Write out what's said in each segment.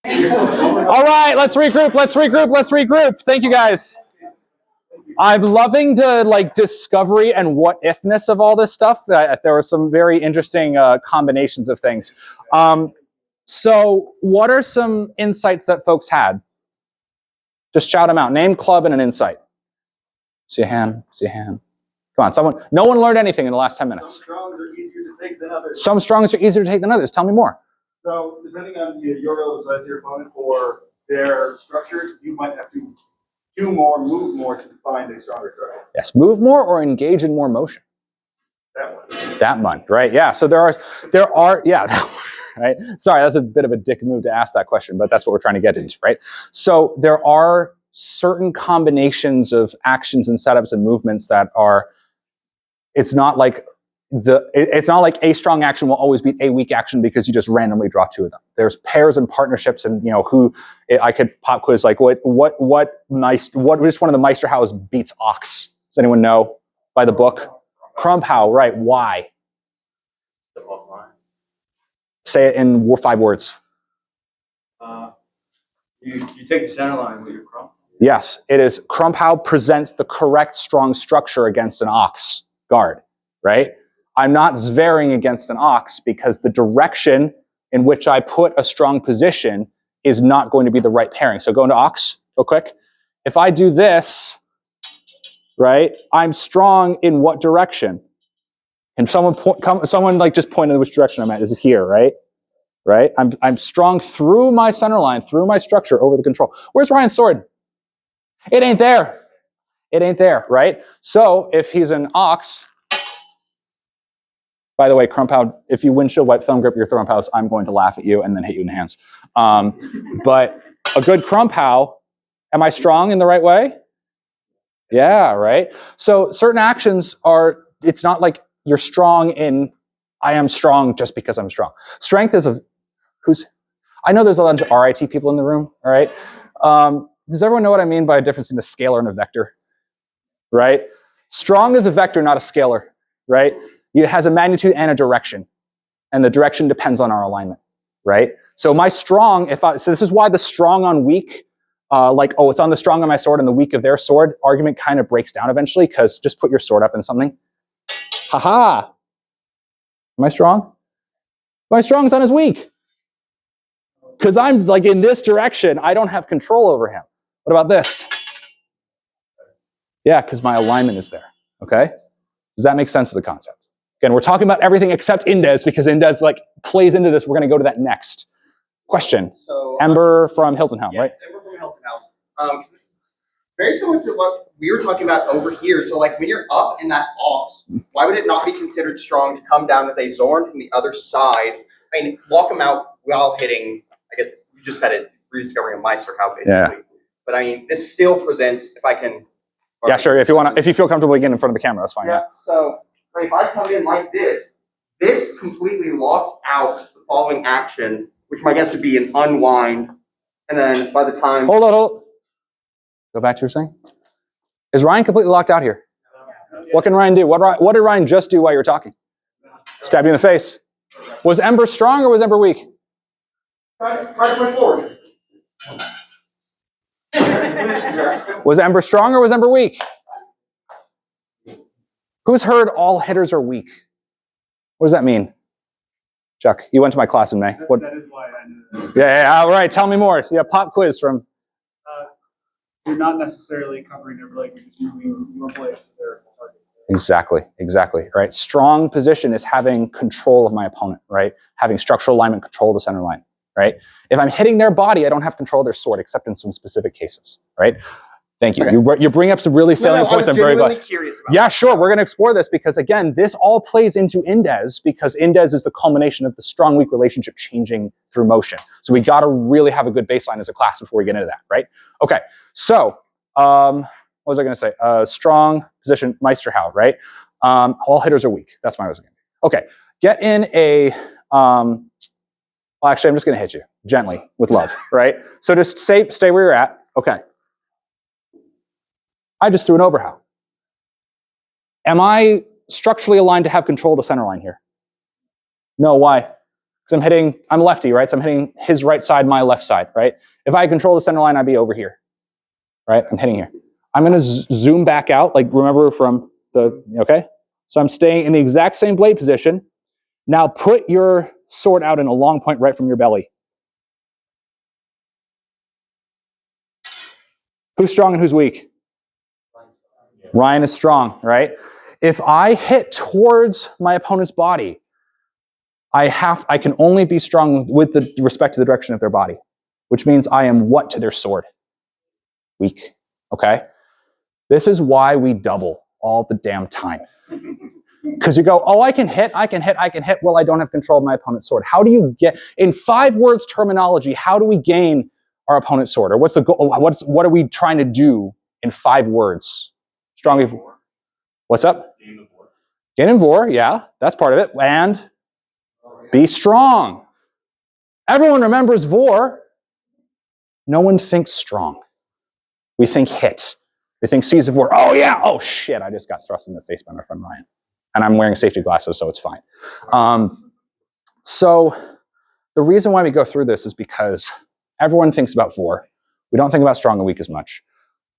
All right, let's regroup. Thank you, guys. I'm loving the discovery and what ifness of all this stuff. There were some very interesting combinations of things. So what are some insights that folks had? Just shout them out. Name, club, and an insight. See a hand. Come on, someone. No one learned anything in the last 10 minutes. Some strongs are easier to take than others. Some strongs are easier to take than others. Tell me more. So depending on your role as your opponent or their structure, you might have to do more, move more to find a stronger target. Yes, move more or engage in more motion. That one, right? Yeah. So there are, yeah, right. Sorry, that's a bit of a dick move to ask that question, but that's what we're trying to get into, right? So there are certain combinations of actions and setups and movements that are. It's not like a strong action will always beat a weak action because you just randomly draw two of them. There's pairs and partnerships, and I could pop quiz like which one of the Meisterhaws beats Ox? Does anyone know by the book? Crumphow, right? Why? Say it in 5 words. You take the center line with your crump. Yes, it is. Crumphow presents the correct strong structure against an Ox guard, right? I'm not varying against an Ox because the direction in which I put a strong position is not going to be the right pairing. So go into Ox real quick. If I do this, right, I'm strong in what direction? Can someone just point in which direction I'm at? This is here, right? Right? I'm strong through my center line, through my structure, over the control. Where's Ryan's sword? It ain't there. It ain't there, right? So if he's an Ox. By the way, Crumphow, if you windshield wipe thumb grip your Crumphows, I'm going to laugh at you and then hit you in the hands. But a good Crumphow, am I strong in the right way? Yeah, right? So certain actions it's not like you're strong in, I am strong just because I'm strong. Strength is I know there's a lot of RIT people in the room, all right? Does everyone know what I mean by a difference in a scalar and a vector, right? Strong is a vector, not a scalar, right? It has a magnitude and a direction, and the direction depends on our alignment, right? So my strong, so this is why the strong on weak, it's on the strong on my sword and the weak of their sword argument kind of breaks down eventually, because just put your sword up in something. Haha. Am I strong? My strong is on his weak. Because I'm in this direction, I don't have control over him. What about this? Yeah, because my alignment is there, okay? Does that make sense of the concept? Again, we're talking about everything except Indes, because Indes plays into this. We're going to go to that next. Question. So, Ember from Hilton House, right? Ember from Hilton House. This is very similar to what we were talking about over here. So when you're up in that Ox, why would it not be considered strong to come down with a Zorn from the other side? I mean, walk him out while hitting, I guess you just said it, rediscovering a Meisterhaw, basically. Yeah. But I mean, this still presents, if I can. Yeah, sure. If you feel comfortable getting in front of the camera, that's fine. Yeah. So if I come in like this completely locks out the following action, which my guess would be an unwind. And then by the time... Hold on. Go back to your saying. Is Ryan completely locked out here? What can Ryan do? What did Ryan just do while you were talking? Stab you in the face. Was Ember strong or was Ember weak? Try to push forward. Was Ember strong or was Ember weak? Who's heard all hitters are weak? What does that mean? Chuck, you went to my class in May. That is why I knew that. Yeah, all right, tell me more. Yeah, pop quiz from... You're not necessarily covering their blade, you're just moving your blade to their target. Exactly, right? Strong position is having control of my opponent, right? Having structural alignment, control of the center line, right? If I'm hitting their body, I don't have control of their sword, except in some specific cases, right? Thank you. Okay. You bring up some really salient points. I'm very glad. Curious about yeah, sure. We're going to explore this because, again, this all plays into Indes because Indes is the culmination of the strong-weak relationship changing through motion. So we got to really have a good baseline as a class before we get into that, right? Okay. So what was I going to say? Strong position, Meisterhaw, right? All hitters are weak. That's my going to do. Okay. Get in a... well, actually, I'm just going to hit you gently with love, right? So just stay where you're at. Okay. I just threw an overhow. Am I structurally aligned to have control of the center line here? No, why? Because Because I'm lefty, right? So I'm hitting his right side, my left side, right? If I control the center line, I'd be over here, right? I'm hitting here. I'm going to zoom back out, like remember from the, okay? So I'm staying in the exact same blade position. Now put your sword out in a long point right from your belly. Who's strong and who's weak? Ryan is strong, right? If I hit towards my opponent's body, I can only be strong with the respect to the direction of their body, which means I am what to their sword? Weak, okay? This is why we double all the damn time. Because you go, oh, I can hit. Well, I don't have control of my opponent's sword. How do you get, in 5 words terminology, how do we gain our opponent's sword? Or what's the goal? What are we trying to do in 5 words? Strong. What's up? Gain and vor, yeah, that's part of it. And be strong. Everyone remembers vor. No one thinks strong. We think hit. We think C's of war. Oh yeah. Oh shit. I just got thrust in the face by my friend Ryan. And I'm wearing safety glasses, so it's fine. So the reason why we go through this is because everyone thinks about vor. We don't think about strong and weak as much.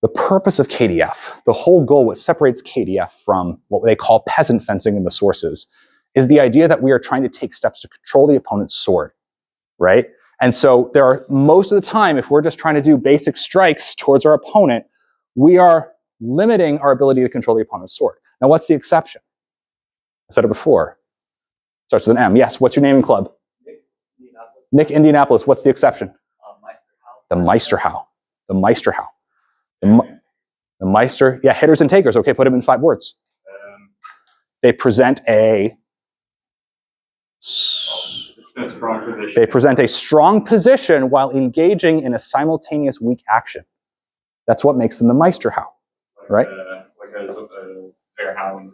The purpose of KDF, the whole goal, what separates KDF from what they call peasant fencing in the sources, is the idea that we are trying to take steps to control the opponent's sword, right? And so there are, most of the time, if we're just trying to do basic strikes towards our opponent, we are limiting our ability to control the opponent's sword. Now, what's the exception? I said it before. Starts with an M. Yes, what's your name and club? Nick Indianapolis. What's the exception? The Meisterhaw. The Meisterhaw. The Meister, yeah, hitters and takers. Okay, put them in 5 words. They present a strong position while engaging in a simultaneous weak action. That's what makes them the Meisterhaw, right? Like a Meisterhaw.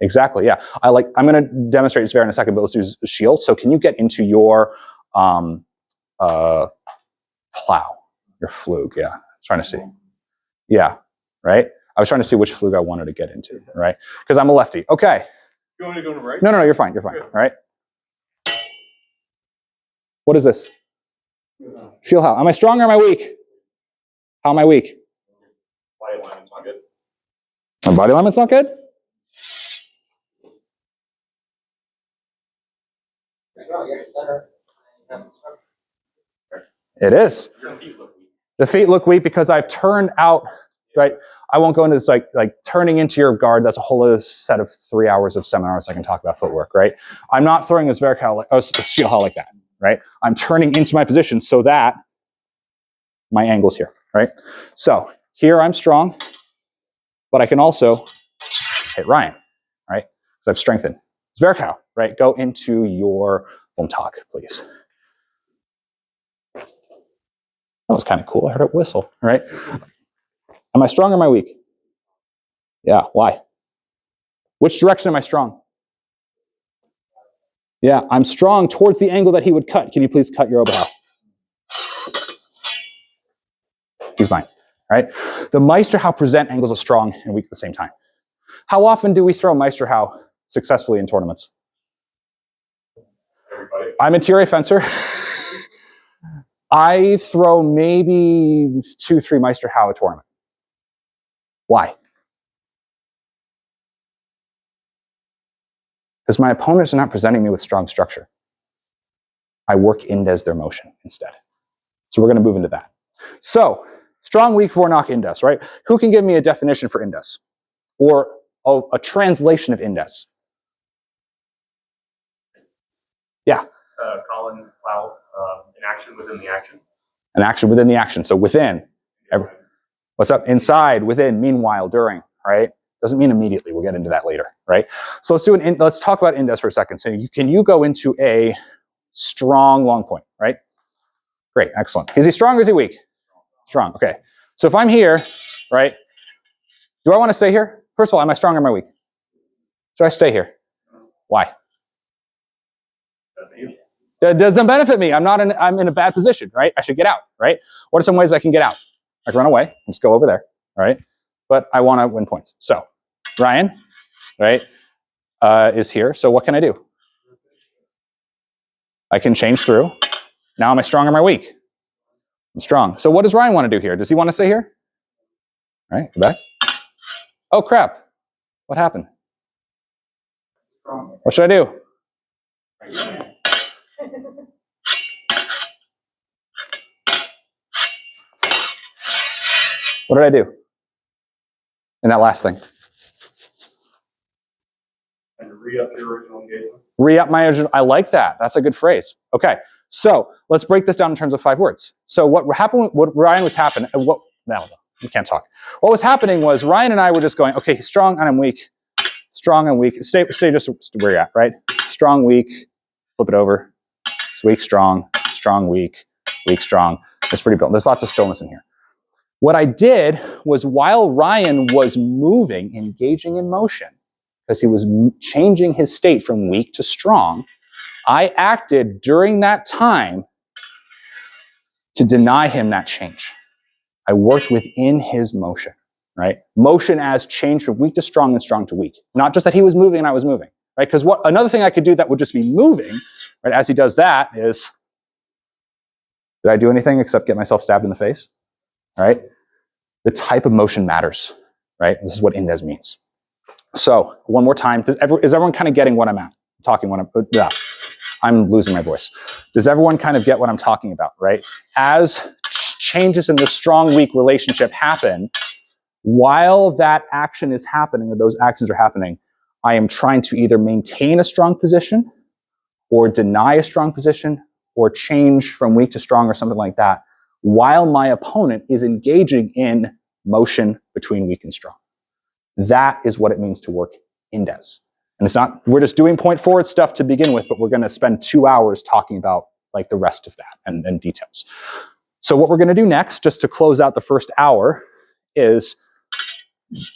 Exactly, yeah. I'm going to demonstrate Sver in a second, but let's do shield. So can you get into your plow, your flug? Yeah, I'm trying to see. Yeah, right? I was trying to see which flug I wanted to get into, right? Because I'm a lefty. Okay. You want me to go to right? No, you're fine. You're fine, all right? What is this? Shield how? Am I strong or am I weak? How am I weak? Body alignment's not good. My body alignment's not good? It is. Your feet look weak. The feet look weak because I've turned out, right? I won't go into this, like turning into your guard. That's a whole other set of 3 hours of seminars I can talk about footwork, right? I'm not throwing a Zverkow, a shield like that, right? I'm turning into my position so that my angle's here, right? So here I'm strong, but I can also hit Ryan, right? So I've strengthened. Zverkow, right? Go into your foam talk, please. That was kind of cool. I heard it whistle, right? Am I strong or am I weak? Yeah, why? Which direction am I strong? Yeah, I'm strong towards the angle that he would cut. Can you please cut your Oberhau? He's mine, right? The Meisterhaw present angles of strong and weak at the same time. How often do we throw Meisterhaw successfully in tournaments? Everybody. I'm a tier A fencer. I throw maybe 2-3 Meisterhaw a tournament. Why? Because my opponents are not presenting me with strong structure. I work Indes their motion instead. So we're going to move into that. So, strong, weak, Vornock, Indes, right? Who can give me a definition for Indes? Or a translation of Indes? Yeah. Colin, plow, an action within the action. An action within the action. So within. What's up? Inside, within, meanwhile, during, right? Doesn't mean immediately. We'll get into that later, right? So let's talk about Indes for a second. So can you go into a strong long point, right? Great, excellent. Is he strong or is he weak? Strong, okay. So if I'm here, right, do I want to stay here? First of all, am I strong or am I weak? Should I stay here? Why? That doesn't benefit me. I'm in a bad position, right? I should get out, right? What are some ways I can get out? I can run away, just go over there, all right? But I want to win points. So Ryan, right, is here. So what can I do? I can change through. Now am I strong or am I weak? I'm strong. So what does Ryan want to do here? Does he want to stay here? All right, go back. Oh, crap. What happened? What should I do? What did I do in that last thing? And re-up your original engagement. Re-up my original. I like that. That's a good phrase. Okay, so let's break this down in terms of 5 words. So what happened? What Ryan was happening? No, we can't talk. What was happening was Ryan and I were just going, okay, he's strong and I'm weak. Strong and weak. Stay just where you're at, right? Strong, weak. Flip it over. It's weak, strong, weak, strong. It's pretty built. There's lots of stillness in here. What I did was while Ryan was moving, engaging in motion, because he was changing his state from weak to strong, I acted during that time to deny him that change. I worked within his motion, right? Motion as change from weak to strong and strong to weak. Not just that he was moving and I was moving, right? Because another thing I could do that would just be moving, right? As he does that is, did I do anything except get myself stabbed in the face? All right? The type of motion matters, right? This is what Indes means. So one more time, is everyone kind of getting what I'm at? I'm losing my voice. Does everyone kind of get what I'm talking about, right? As changes in the strong-weak relationship happen, while that action is happening, or those actions are happening, I am trying to either maintain a strong position, or deny a strong position, or change from weak to strong, or something like that, while my opponent is engaging in motion between weak and strong. That is what it means to work Indes. And it's not, we're just doing point forward stuff to begin with, but we're going to spend 2 hours talking about like the rest of that and details. So what we're going to do next, just to close out the first hour, is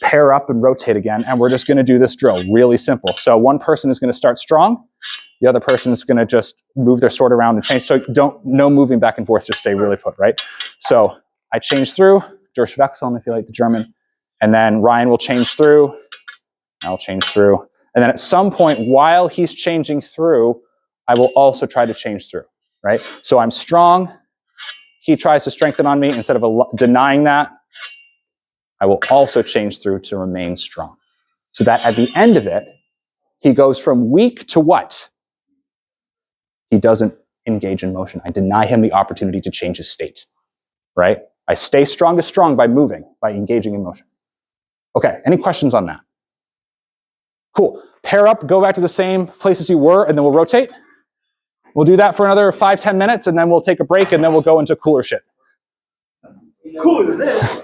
pair up and rotate again. And we're just going to do this drill, really simple. So one person is going to start strong. The other person is going to just move their sword around and change. So no moving back and forth, just stay really put, right? So I change through, Durchwechseln if you like the German. And then Ryan will change through, I'll change through. And then at some point, while he's changing through, I will also try to change through, right? So I'm strong, he tries to strengthen on me. Instead of denying that, I will also change through to remain strong. So that at the end of it, he goes from weak to what? He doesn't engage in motion. I deny him the opportunity to change his state, right? I stay strong to strong by moving, by engaging in motion. Okay, any questions on that? Cool. Pair up, go back to the same places you were, and then we'll rotate. We'll do that for another 5-10 minutes, and then we'll take a break, and then we'll go into cooler shit. Cooler than this.